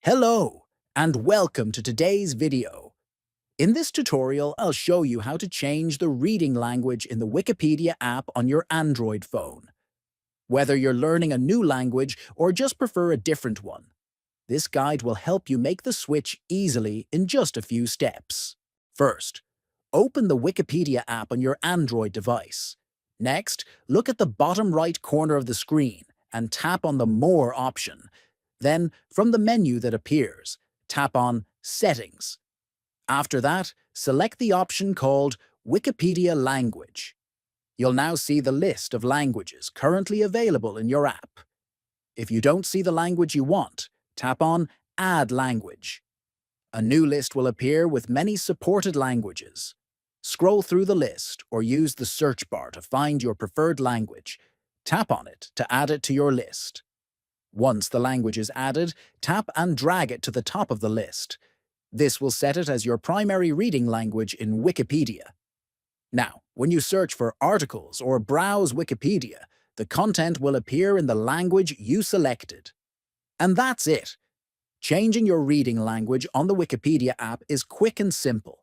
Hello, and welcome to today's video. In this tutorial, I'll show you how to change the reading language in the Wikipedia app on your Android phone. Whether you're learning a new language or just prefer a different one, this guide will help you make the switch easily in just a few steps. First, open the Wikipedia app on your Android device. Next, look at the bottom right corner of the screen and tap on the More option. Then, from the menu that appears, tap on Settings. After that, select the option called Wikipedia Language. You'll now see the list of languages currently available in your app. If you don't see the language you want, tap on Add Language. A new list will appear with many supported languages. Scroll through the list or use the search bar to find your preferred language. Tap on it to add it to your list. Once the language is added, tap and drag it to the top of the list. This will set it as your primary reading language in Wikipedia. Now, when you search for articles or browse Wikipedia, the content will appear in the language you selected. And that's it. Changing your reading language on the Wikipedia app is quick and simple.